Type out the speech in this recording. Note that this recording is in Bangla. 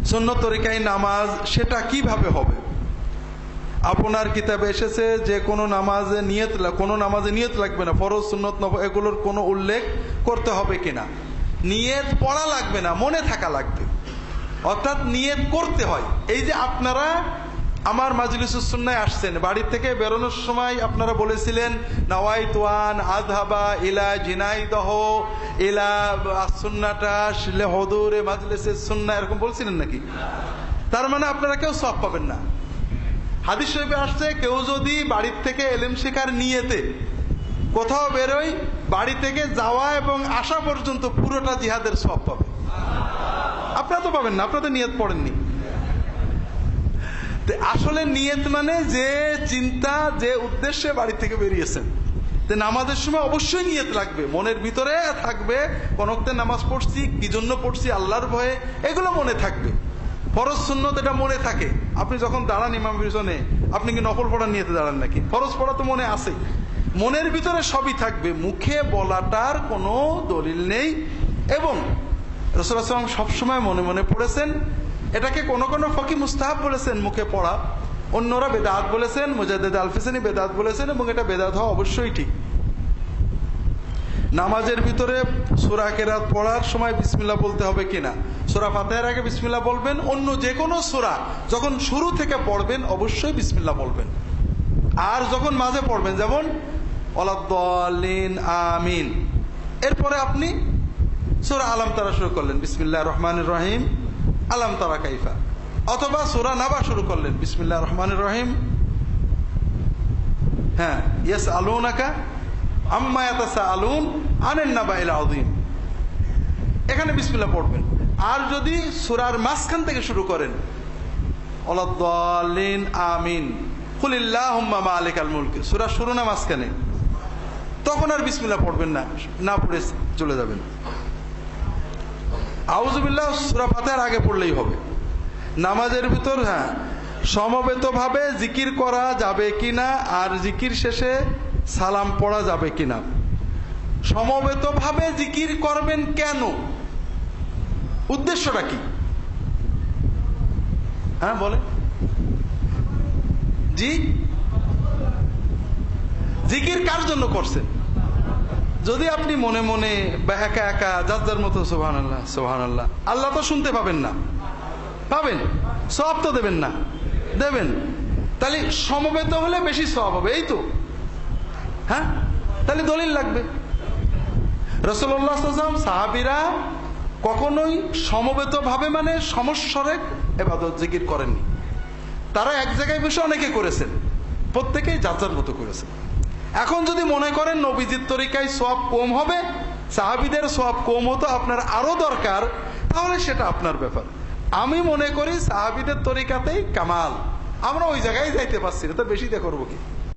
সুন্নত তরিকায় নামাজ সেটা কিভাবে হবে? আপনার কিতাবে এসেছে যে কোনো নামাজে নিয়ত লাগবে না, ফরজ সুন্নত নফল এগুলোর কোনো উল্লেখ করতে হবে কিনা? নিয়ত পড়া লাগবে না, মনে থাকা লাগবে, অর্থাৎ নিয়ত করতে হয়। এই যে আপনারা আমার মাজলিসুস সুন্নায় আসছেন, বাড়ি থেকে বেরোনোর সময় আপনারা বলেছিলেন নাওয়াইতু আন আযহাবা ইলা জিনাইদহ ইলা সুন্নাতা শিলে হুদুরে মাজলিসিস সুন্নাহ, এরকম বলছিলেন নাকি? তার মানে আপনারা কেউ সওয়াব পাবেন না। হাদিস শরীফে আসছে কেউ যদি বাড়ির থেকে ইলম শেখার নিয়তে কোথাও বেরোয়, বাড়ি থেকে যাওয়া এবং আসা পর্যন্ত পুরোটা জিহাদের সওয়াব পাবে। আপনারা তো পাবেন না, আপনারা তো নিয়ত পড়েননি। আসলে নিয়ত মানে যে চিন্তা, যে উদ্দেশ্যে বাড়ি থেকে বেরিয়েছেন। নামাজের সময় অবশ্যই নিয়ত লাগবে, মনের ভিতরে থাকবে কোন ওয়াক্তে নামাজ পড়ছি, কি জন্য পড়ছি, আল্লাহর ভয়ে, এগুলো মনে থাকবে। ফরজ সুন্নত এটা মনে থাকে। আপনি যখন দাঁড়ান ইমাম পিছনে, আপনি কি নফল পড়ার নিয়তে দাঁড়ান নাকি? ফরজ পড়া তো মনে আছে, মনের ভিতরে সবই থাকবে, মুখে বলাটার কোনো দলিল নেই। এবং রাসূলুল্লাহ সাল্লাল্লাহু আলাইহি ওয়াসাল্লাম সবসময় মনে মনে পড়েছেন। এটাকে কোন কোন ফকি মুস্তাহাব বলেছেন মুখে পড়া, অন্যরা বেদাত বলেছেন, মুজাদ্দিদ আল-ফিসানি বেদাত বলেছেন, এবং এটা বেদাত হওয়া অবশ্যই ঠিক। নামাজের ভিতরে সূরা কেরাত পড়ার সময় বিসমিল্লাহ বলতে হবে কিনা? সূরা ফাতিহার আগে বিসমিল্লাহ বলবেন, অন্য যে কোনো সূরা যখন শুরু থেকে পড়বেন অবশ্যই বিসমিল্লাহ বলবেন। আর যখন মাঝে পড়বেন, যেমন ওয়ালাদ-দাল্লিন আমিন, এরপরে আপনি সূরা আলাম তারা শুরু করলেন বিসমিল্লাহির রহমানির রহিম আলাম তারা কাইফা, অথবা সূরা নাবা শুরু করলেন বিসমিল্লাহির রহমানির রহিম, হ্যাঁ, ইয়াসআলুনাকা আম্মা ইয়াতাসাআলুন আনিন নাবাইল আযীম, এখানে বিসমিল্লাহ পড়বেন। আর যদি সূরার মাঝখান থেকে শুরু করেন ওয়ালাদ-দাল্লিন আমিন কুলিল্লাহুম্মা মালিকাল মুলক, সূরা শুরু না মাঝখানে, তখন আর বিসমিল্লাহ পড়বেন না, না পড়ে চলে যাবেন। আউযু বিল্লাহ সূরা ফাতিহার আগে পড়লেই হবে। নামাজের ভিতর সমবেতভাবে জিকির করা যাবে কিনা, আর জিকির শেষে সালাম পড়া যাবে কিনা? সমবেতভাবে জিকির করবেন কেন? উদ্দেশ্যটা কি? হ্যাঁ বলেন। জি, জিকির কার জন্য করছেন? যদি আপনি মনে মনে বা একা একা যার যার মতো সুবহানাল্লাহ সুবহানাল্লাহ, আল্লাহ তো শুনতে পাবেন না, পাবেন, সওয়াব তো দেবেন না, দেবেন, তাহলে সমবেত হলে বেশি সওয়াব হবে, এই তো। হ্যাঁ, তাহলে দলিল লাগবে। রাসূলুল্লাহ সাল্লাল্লাহু আলাইহি ওয়াসাল্লাম সাহাবীরা কখনোই সমবেত ভাবে মানে সমস্বরে ইবাদত জিকির করেননি। তারা এক জায়গায় বসে অনেকে করেছেন, প্রত্যেকেই যার যার মতো করেছেন। এখন যদি মনে করেন নবীজির তরিকায় সওয়াব কম হবে, সাহাবীদের সওয়াব কম হতো, আপনার আরো দরকার, তাহলে সেটা আপনার ব্যাপার। আমি মনে করি সাহাবীদের তরিকাতেই কামাল, আমরা ওই জায়গায় যাইতে পারছি না, তো বেশি দিয়ে করবো কি?